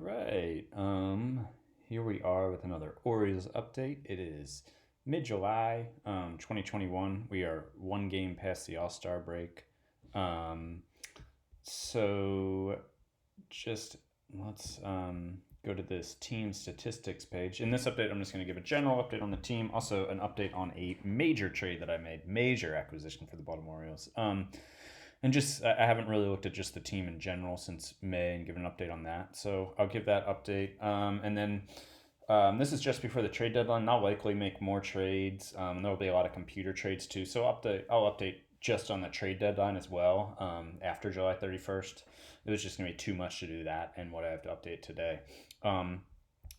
right. Here we are with another Orioles update. It is mid-July, 2021. We are one game past the All-Star break. Um, so just let's go to this team statistics page. In this update, I'm just going to give a general update on the team, also an update on a major trade that I made, major acquisition for the Baltimore Orioles. And just, I haven't really looked at just the team in general since May and given an update on that. So I'll give that update. And then this is just before the trade deadline. I'll likely make more trades. There'll be a lot of computer trades too. So I'll update just on the trade deadline as well after July 31st. It was just going to be too much to do that and what I have to update today.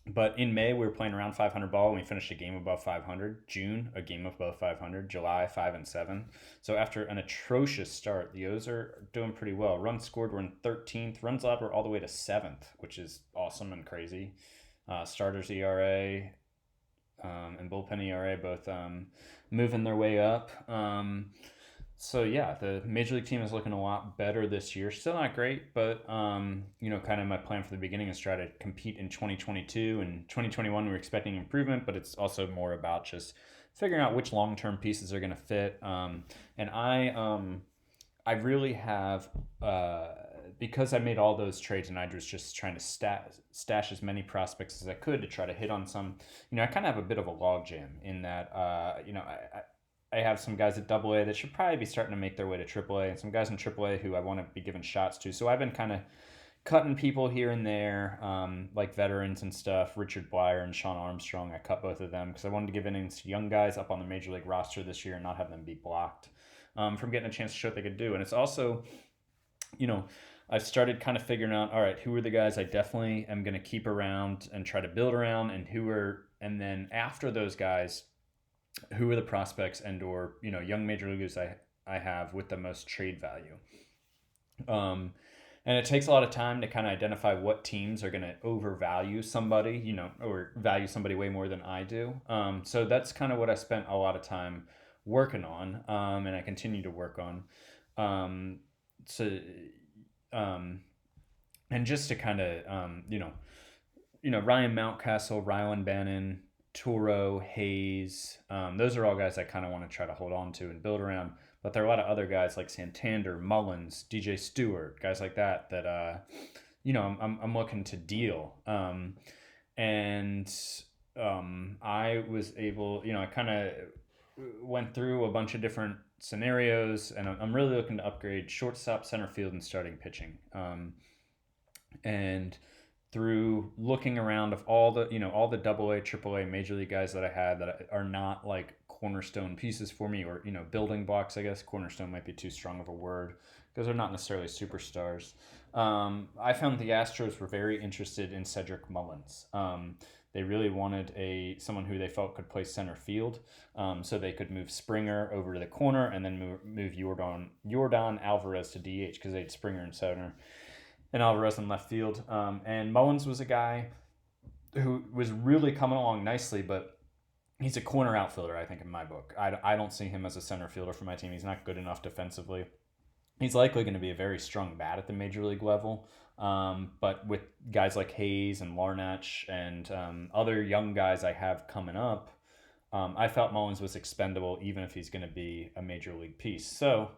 But in May, we were playing around 500 ball, and we finished a game above 500. June, a game above 500. July, 5-7. So after an atrocious start, the O's are doing pretty well. Runs scored, we're in 13th. Runs allowed, we're all the way to 7th, which is awesome and crazy. Starters ERA and bullpen ERA both moving their way up. So yeah, the major league team is looking a lot better this year. Still not great, but kind of my plan for the beginning is try to compete in 2022 and 2021. We're expecting improvement, but it's also more about just figuring out which long-term pieces are going to fit. And I really have because I made all those trades and I was just trying to stash as many prospects as I could to try to hit on some. I kind of have a bit of a logjam in that. I have some guys at AA that should probably be starting to make their way to AAA, and some guys in AAA who I want to be giving shots to. So I've been kind of cutting people here and there, like veterans and stuff. Richard Blyer and Sean Armstrong, I cut both of them because I wanted to give innings to young guys up on the major league roster this year and not have them be blocked from getting a chance to show what they could do. And it's also, I've started kind of figuring out, all right, who are the guys I definitely am going to keep around and try to build around, and then after those guys, who are the prospects or young major leaguers I have with the most trade value. And it takes a lot of time to kind of identify what teams are going to overvalue somebody, or value somebody way more than I do. So that's kind of what I spent a lot of time working on, and I continue to work on. And just to kind of, Ryan Mountcastle, Rylan Bannon, Toro, Hayes, those are all guys I kind of want to try to hold on to and build around. But there are a lot of other guys like Santander, Mullins, DJ Stewart, guys like that I'm looking to deal. I was able, I kind of went through a bunch of different scenarios, and I'm really looking to upgrade shortstop, center field, and starting pitching. And through looking around of all the AA, AAA, major league guys that I had that are not like cornerstone pieces for me, or building blocks, I guess. Cornerstone might be too strong of a word because they're not necessarily superstars. I found the Astros were very interested in Cedric Mullins. They really wanted someone who they felt could play center field, so they could move Springer over to the corner and then move Yordan Alvarez to DH because they had Springer in center and Alvarez in left field. And Mullins was a guy who was really coming along nicely, but he's a corner outfielder, I think, in my book. I don't see him as a center fielder for my team. He's not good enough defensively. He's likely going to be a very strong bat at the major league level. But with guys like Hayes and Larnach and other young guys I have coming up, I felt Mullins was expendable even if he's going to be a major league piece. So,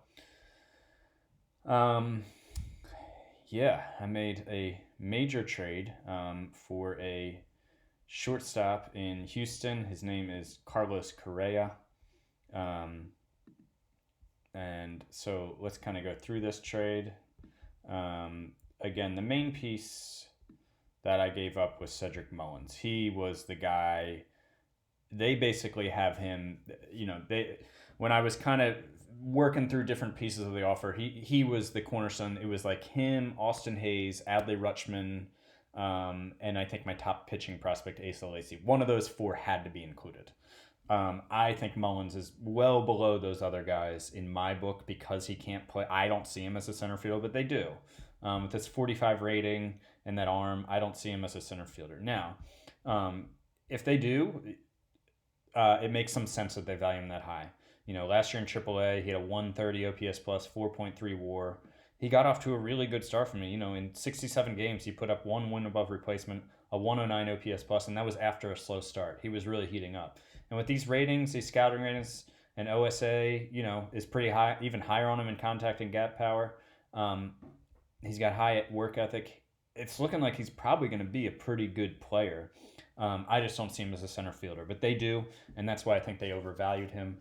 I made a major trade for a shortstop in Houston. His name is Carlos Correa. And so let's kind of go through this trade. Again, the main piece that I gave up was Cedric Mullins. He was the guy. They basically have him, when I was kind of working through different pieces of the offer, he was the cornerstone. It was like him, Austin Hayes, Adley Rutschman, and I think my top pitching prospect, Asa Lacy. One of those four had to be included. I think Mullins is well below those other guys in my book because he can't play. I don't see him as a center fielder, but they do. With his 45 rating and that arm, I don't see him as a center fielder. Now, if they do, it makes some sense that they value him that high. Last year in AAA, he had a 130 OPS plus, 4.3 WAR. he got off to a really good start for me. In 67 games, he put up 1 win above replacement, a 109 OPS plus, and that was after a slow start. He was really heating up. And with these ratings, these scouting ratings, and OSA, is pretty high, even higher on him in contact and gap power. Um, he's got high work ethic. It's looking like he's probably going to be a pretty good player. I just don't see him as a center fielder, but they do, and that's why I think they overvalued him.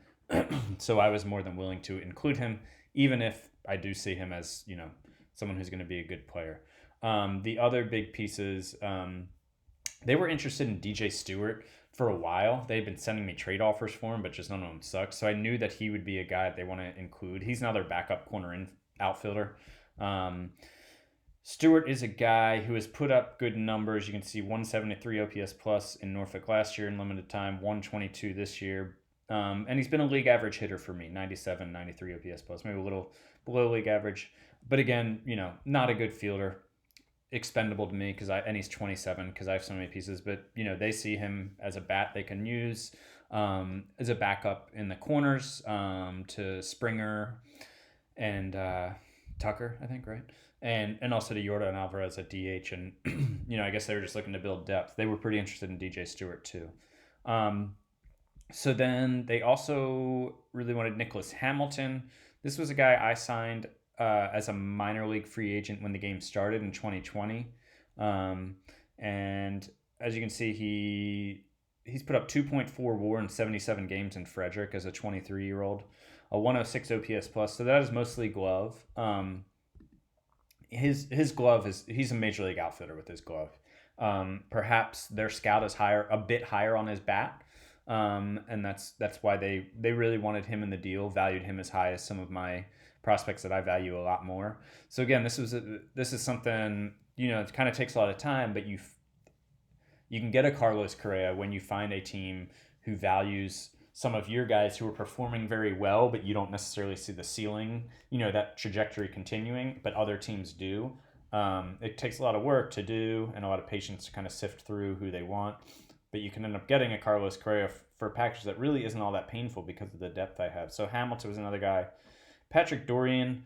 So I was more than willing to include him, even if I do see him as someone who's going to be a good player. The other big pieces, they were interested in DJ Stewart for a while. They'd been sending me trade offers for him, but just none of them sucked. So I knew that he would be a guy that they want to include. He's now their backup corner outfielder. Stewart is a guy who has put up good numbers. You can see 173 OPS plus in Norfolk last year in limited time, 122 this year. And he's been a league average hitter for me, 97, 93 OPS plus, maybe a little below league average. But again, not a good fielder, expendable to me and he's 27 because I have so many pieces. But, they see him as a bat they can use as a backup in the corners to Springer and Tucker, I think, right? And also to Yordan Alvarez at DH. And, I guess they were just looking to build depth. They were pretty interested in DJ Stewart, too. So then they also really wanted Nicholas Hamilton. This was a guy I signed as a minor league free agent when the game started in 2020. And as you can see, he's put up 2.4 WAR in 77 games in Frederick as a 23-year-old, a 106 OPS plus. So that is mostly glove. His glove he's a major league outfielder with his glove. Perhaps their scout is a bit higher on his bat. And that's why they really wanted him in the deal, valued him as high as some of my prospects that I value a lot more. So again, this is something, it kind of takes a lot of time, but you can get a Carlos Correa when you find a team who values some of your guys who are performing very well, but you don't necessarily see the ceiling, that trajectory continuing, but other teams do. It takes a lot of work to do and a lot of patience to kind of sift through who they want. But you can end up getting a Carlos Correa for a package that really isn't all that painful because of the depth I have. So Hamilton was another guy. Patrick Dorian,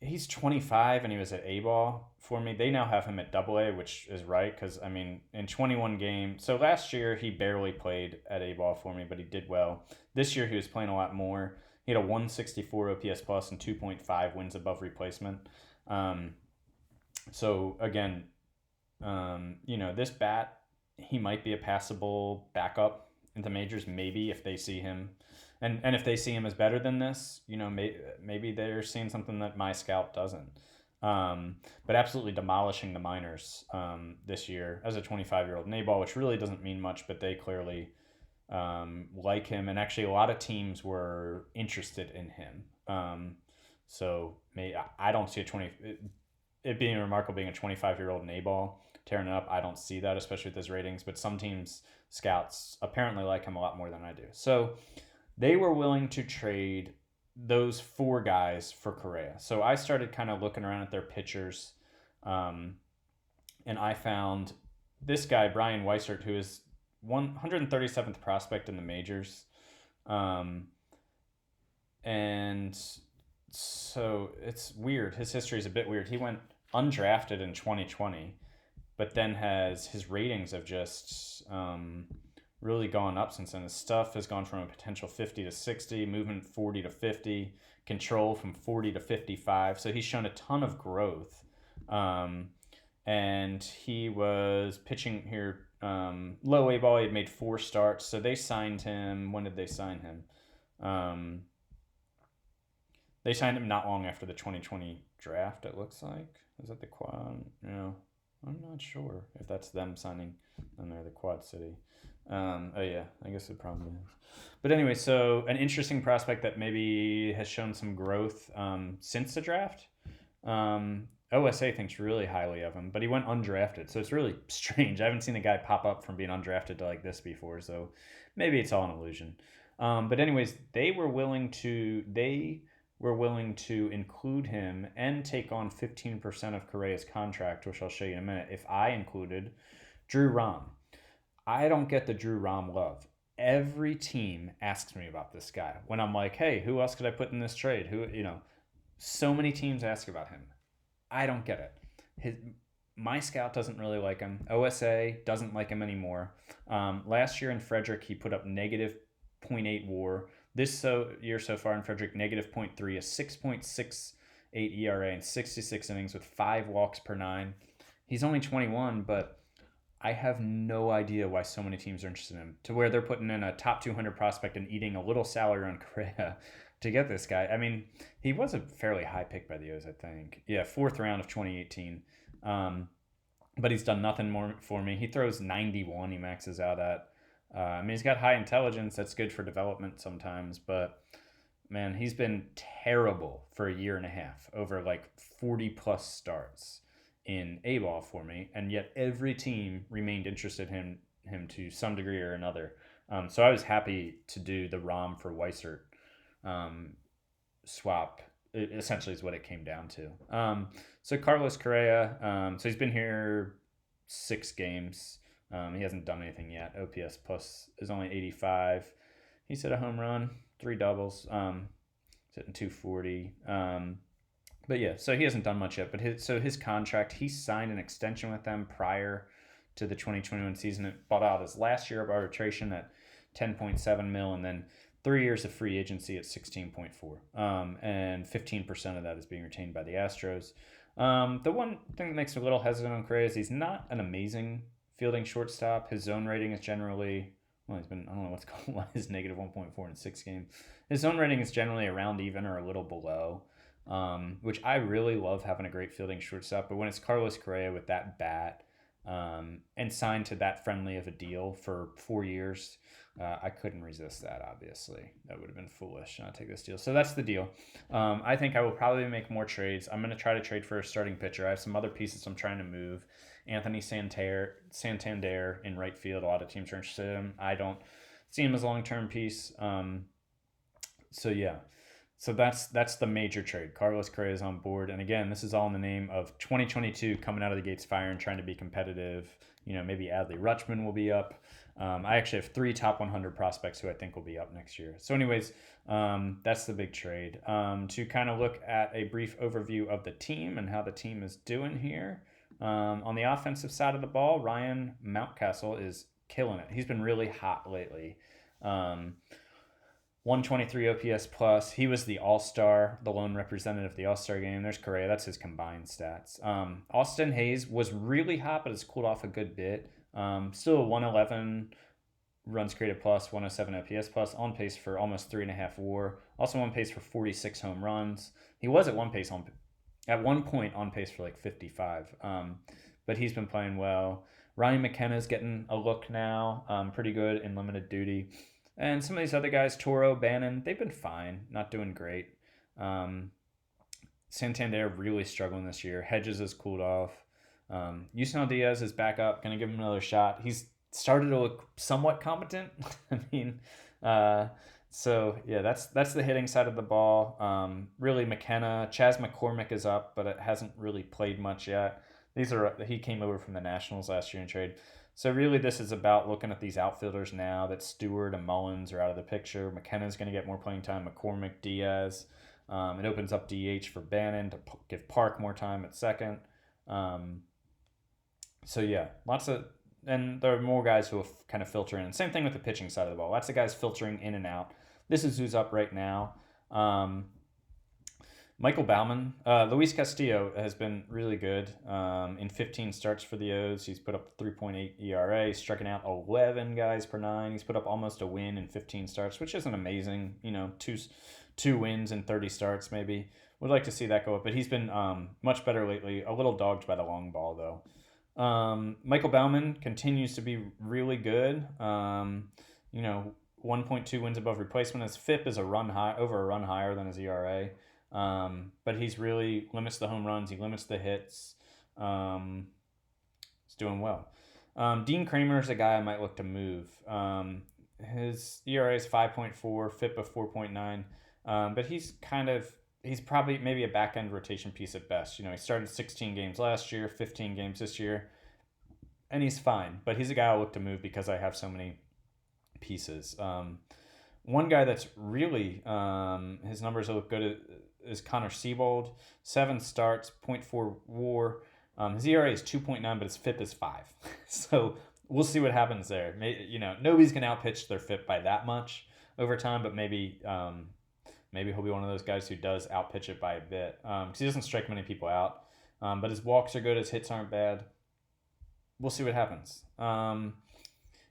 he's 25 and he was at A-ball for me. They now have him at AA, which is right because, in 21 games. So last year he barely played at A-ball for me, but he did well. This year he was playing a lot more. He had a 164 OPS plus and 2.5 wins above replacement. So again, this bat, he might be a passable backup into majors, maybe if they see him. And if they see him as better than this, maybe they're seeing something that my scout doesn't. But absolutely demolishing the minors this year as a 25-year-old in A-ball, which really doesn't mean much, but they clearly like him. And actually a lot of teams were interested in him. So I don't see it being remarkable being a 25-year-old in A-ball. Tearing it up, I don't see that, especially with his ratings. But some teams, scouts, apparently like him a lot more than I do. So they were willing to trade those 4 guys for Correa. So I started kind of looking around at their pitchers, and I found this guy, Brian Weisser, who is 137th prospect in the majors. And so it's weird. His history is a bit weird. He went undrafted in 2020. But then his ratings have just really gone up since then. His stuff has gone from a potential 50 to 60, movement 40 to 50, control from 40 to 55. So he's shown a ton of growth. And he was pitching here low A ball. He had made 4 starts. So they signed him. When did they sign him? They signed him not long after the 2020 draft, it looks like. Is that the quad? No. I'm not sure if that's them signing and they're the Quad City. Oh yeah, I guess it probably is. But anyway, so an interesting prospect that maybe has shown some growth since the draft. OSA thinks really highly of him, but he went undrafted, so it's really strange. I haven't seen a guy pop up from being undrafted to like this before, so maybe it's all an illusion. But anyways, they were willing to include him and take on 15% of Correa's contract, which I'll show you in a minute, if I included Drew Rom. I don't get the Drew Rom love. Every team asks me about this guy when I'm like, hey, who else could I put in this trade? So many teams ask about him. I don't get it. My scout doesn't really like him. OSA doesn't like him anymore. Last year in Frederick, he put up negative zero point 0.8 WAR. This year so far in Frederick, negative zero point 0.3, a 6.68 ERA in 66 innings with 5 walks per 9. He's only 21, but I have no idea why so many teams are interested in him. To where they're putting in a top 200 prospect and eating a little salary on Correa to get this guy. I mean, he was a fairly high pick by the O's, I think. Yeah, 4th round of 2018. But he's done nothing more for me. He throws 91. He maxes out at. I mean, he's got high intelligence. That's good for development sometimes. But man, he's been terrible for a year and a half over like 40 plus starts in A ball for me, and yet every team remained interested in him to some degree or another. So I was happy to do the ROM for Weisser swap. It essentially is what it came down to. So Carlos Correa, so he's been here 6 games. He hasn't done anything yet. OPS plus is only 85. He's hit a home run, 3 doubles. He's hitting 240. But yeah, so he hasn't done much yet. But his contract, he signed an extension with them prior to the 2021 season. It bought out his last year of arbitration at 10.7 mil, and then 3 years of free agency at 16.4. And 15% of that is being retained by the Astros. The one thing that makes me a little hesitant on Correa is he's not an amazing fielding shortstop. His zone rating is generally, well, he's been, I don't know what's called, his negative 1.4 in 6 games. His zone rating is generally around even or a little below. Which I really love having a great fielding shortstop. But when it's Carlos Correa with that bat and signed to that friendly of a deal for 4 years, I couldn't resist that, obviously. That would have been foolish not to take this deal. So that's the deal. I think I will probably make more trades. I'm going to try to trade for a starting pitcher. I have some other pieces I'm trying to move. Anthony Santander in right field. A lot of teams are interested in him. I don't see him as a long-term piece. So yeah. So that's the major trade. Carlos Correa is on board. And again, this is all in the name of 2022 coming out of the gates firing, trying to be competitive. Maybe Adley Rutschman will be up. I actually have 3 top 100 prospects who I think will be up next year. So anyways, that's the big trade. To kind of look at a brief overview of the team and how the team is doing here. On the offensive side of the ball, Ryan Mountcastle is killing it. He's been really hot lately. 123 OPS plus. He was the All-Star, the lone representative of the All-Star game. There's Correa. That's his combined stats. Austin Hayes was really hot, but has cooled off a good bit. Still 111 runs created plus, 107 OPS plus, on pace for almost 3.5 WAR. Also on pace for 46 home runs. He was at one point on pace for like 55. But he's been playing well. Ryan McKenna's getting a look now. Pretty good in limited duty. And some of these other guys, Toro, Bannon, they've been fine, not doing great. Santander really struggling this year. Hedges has cooled off. Yusnel Diaz is back up, going to give him another shot. He's started to look somewhat competent. I mean, so yeah, that's the hitting side of the ball. Really, McKenna, Chas McCormick is up, but it hasn't really played much yet. He came over from the Nationals last year in trade. So really this is about looking at these outfielders now that Stewart and Mullins are out of the picture. McKenna's going to get more playing time. McCormick, Diaz. It opens up DH for Bannon to give Park more time at second. So yeah, and there are more guys who will kind of filter in. Same thing with the pitching side of the ball. Lots of guys filtering in and out. This is who's up right now. Michael Baumann, Luis Castillo has been really good in 15 starts for the O's. He's put up 3.8 ERA. He's striking out 11 guys per 9. He's put up almost a win in 15 starts, which isn't amazing. Two wins in 30 starts maybe. Would like to see that go up, but he's been much better lately. A little dogged by the long ball though. Michael Baumann continues to be really good. 1.2 wins above replacement. His FIP is over a run higher than his ERA. But he's really limits the home runs. He limits the hits. He's doing well. Dean Kramer is a guy I might look to move. His ERA is 5.4, FIP of 4.9. But he's probably maybe a back end rotation piece at best. He started 16 games last year, 15 games this year, and he's fine. But he's a guy I'll look to move because I have so many pieces. One guy that's really his numbers look good is Connor Sebold. 7 starts, .4 WAR. His ERA is 2.9, but his FIP is 5. So we'll see what happens there. Nobody's gonna outpitch their FIP by that much over time, but maybe he'll be one of those guys who does outpitch it by a bit because he doesn't strike many people out. But his walks are good, his hits aren't bad. We'll see what happens.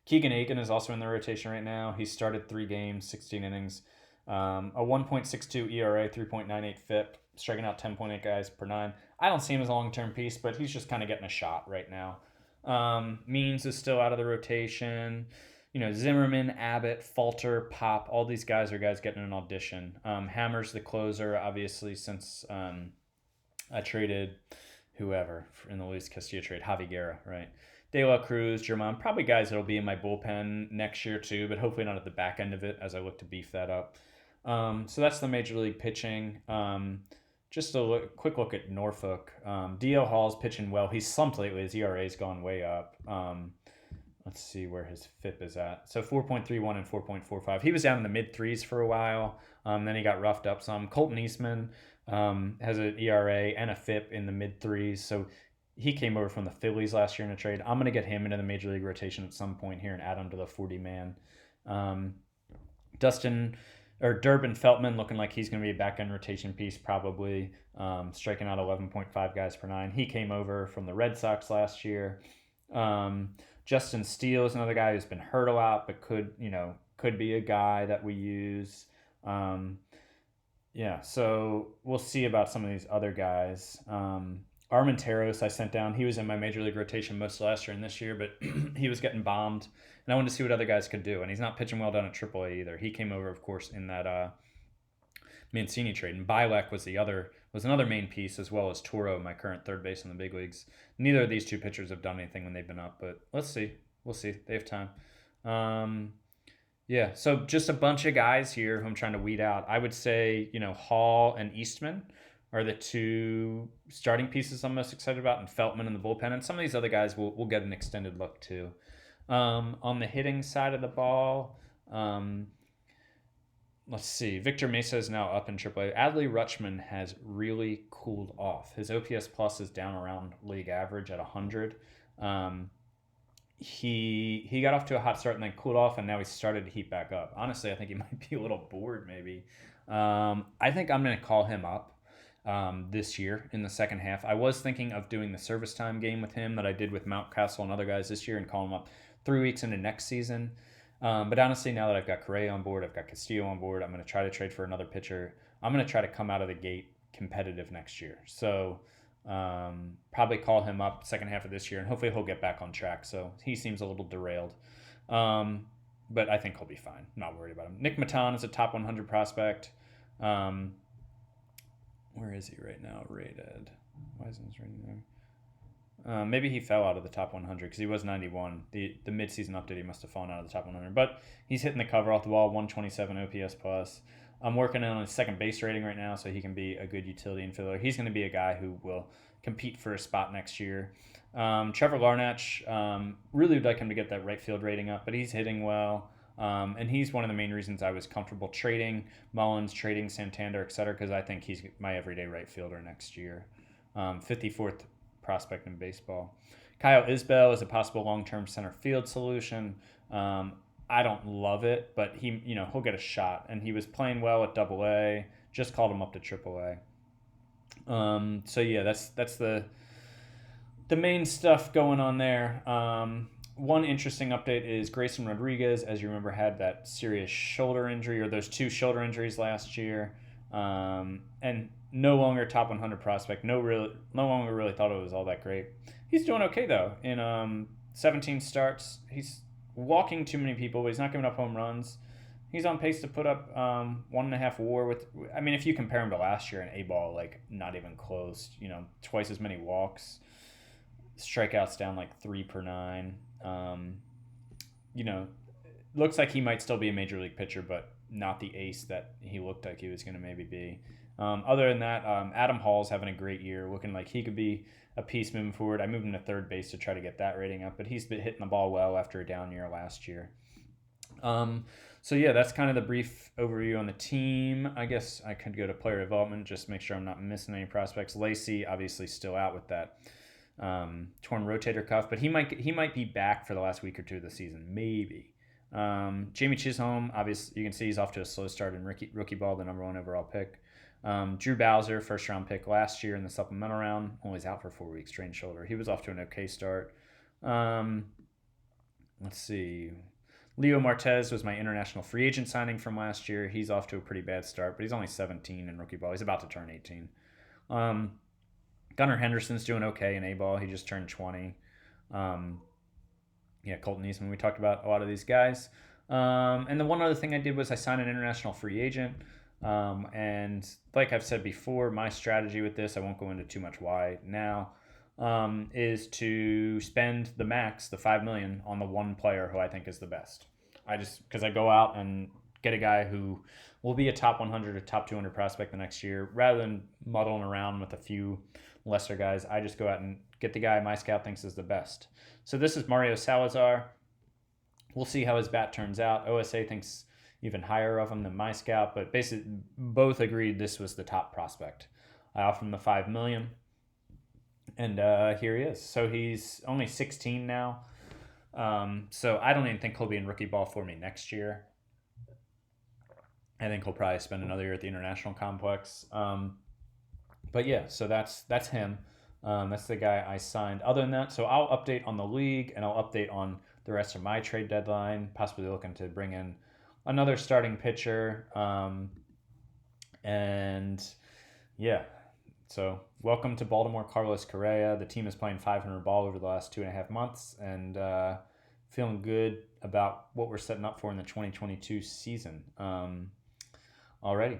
Keegan Aiken is also in the rotation right now. He started 3 games, 16 innings, a 1.62 ERA, 3.98 FIP, striking out 10.8 guys per 9. I don't see him as a long-term piece, but he's just kind of getting a shot right now. Means is still out of the rotation. Zimmerman, Abbott, Falter, Pop, all these guys are guys getting an audition. Hammer's the closer, obviously, since I traded whoever in the Luis Castillo trade, Javi Guerra, right? De La Cruz, German, probably guys that'll be in my bullpen next year too, but hopefully not at the back end of it as I look to beef that up. So that's the Major League pitching. Just a quick look at Norfolk. D.L. Hall's pitching well. He's slumped lately. His ERA's gone way up. Let's see where his FIP is at. So 4.31 and 4.45. He was down in the mid-3s for a while. Then he got roughed up some. Colton Eastman has an ERA and a FIP in the mid-3s. So he came over from the Phillies last year in a trade. I'm going to get him into the Major League rotation at some point here and add him to the 40-man. Durbin Feltman looking like he's going to be a back-end rotation piece probably, striking out 11.5 guys per 9. He came over from the Red Sox last year. Justin Steele is another guy who's been hurt a lot, but could be a guy that we use. So we'll see about some of these other guys. Armenteros I sent down. He was in my Major League rotation most last year and this year, but he was getting bombed, and I wanted to see what other guys could do. And he's not pitching well down at AAA either. He came over, of course, in that Mancini trade, and Bilek was another main piece, as well as Toro, my current third base in the big leagues. Neither of these two pitchers have done anything when they've been up, but let's see. We'll see. They have time. So just a bunch of guys here who I'm trying to weed out. I would say, Hall and Eastman are the two starting pieces I'm most excited about, and Feltman in the bullpen. And some of these other guys will get an extended look too. On the hitting side of the ball, let's see. Victor Mesa is now up in AAA. Adley Rutschman has really cooled off. His OPS plus is down around league average at 100. He got off to a hot start and then cooled off, and now he's started to heat back up. Honestly, I think he might be a little bored maybe. I think I'm going to call him up this year in the second half. I was thinking of doing the service time game with him that I did with Mountcastle and other guys this year and call him up 3 weeks into next season. But honestly, now that I've got Correa on board, I've got Castillo on board, I'm going to try to trade for another pitcher. I'm going to try to come out of the gate competitive next year. So probably call him up second half of this year, and hopefully he'll get back on track. So he seems a little derailed. But I think he'll be fine. Not worried about him. Nick Maton is a top 100 prospect. Where is he right now rated? Why isn't his rating there? Maybe he fell out of the top 100 because he was 91. The midseason update, he must have fallen out of the top 100. But he's hitting the cover off the ball, 127 OPS plus. I'm working on his second base rating right now so he can be a good utility infielder. He's going to be a guy who will compete for a spot next year. Trevor Larnach, really would like him to get that right field rating up, but he's hitting well. And he's one of the main reasons I was comfortable trading Mullins, trading Santander, etc., because I think he's my everyday right fielder next year. 54th prospect in baseball. Kyle Isbell is a possible long-term center field solution. I don't love it, but he'll get a shot, and he was playing well at AA. Just called him up to AAA. That's the main stuff going on there. One interesting update is Grayson Rodriguez, as you remember, had that serious shoulder injury, or those 2 shoulder injuries last year, and no longer top 100 prospect. No longer really thought it was all that great. He's doing okay though. In 17 starts, he's walking too many people, but he's not giving up home runs. He's on pace to put up 1.5 WAR if you compare him to last year in A-ball, like not even close. Twice as many walks. Strikeouts down like 3 per 9. Looks like he might still be a major league pitcher, but not the ace that he looked like he was going to maybe be. Other than that, Adam Hall's having a great year, looking like he could be a piece moving forward. I moved him to third base to try to get that rating up, but he's been hitting the ball well after a down year last year. Um, so yeah, that's kind of the brief overview on the team. I guess I could go to player development, just make sure I'm not missing any prospects. Lacey obviously still out with that torn rotator cuff, but he might be back for the last week or two of the season, maybe. Jamie Chisholm, obviously you can see he's off to a slow start in rookie ball, the number 1 overall pick. Drew Bowser, first round pick last year in the supplemental round, only was out for 4 weeks, strained shoulder. He was off to an okay start. Let's see. Leo Martez was my international free agent signing from last year. He's off to a pretty bad start, but he's only 17 in rookie ball. He's about to turn 18. Gunnar Henderson's doing okay in A-ball. He just turned 20. Colton Eastman. We talked about a lot of these guys. And the one other thing I did was I signed an international free agent. And like I've said before, my strategy with this, I won't go into too much why now, is to spend the max, the $5 million, on the one player who I think is the best. Because I go out and get a guy who will be a top 100 or top 200 prospect the next year, rather than muddling around with a few lesser guys. I just go out and get the guy my scout thinks is the best. So this is Mario Salazar. We'll see how his bat turns out. OSA thinks even higher of him than my scout, but basically both agreed this was the top prospect. I offered him the $5 million, and here he is. So he's only 16 now. So I don't even think he'll be in rookie ball for me next year. I think he'll probably spend another year at the international complex. But yeah, so that's him. That's the guy I signed. Other than that, so I'll update on the league, and I'll update on the rest of my trade deadline, possibly looking to bring in another starting pitcher. And yeah, so welcome to Baltimore, Carlos Correa. The team is playing 500 ball over the last 2.5 months, and feeling good about what we're setting up for in the 2022 season. Alrighty.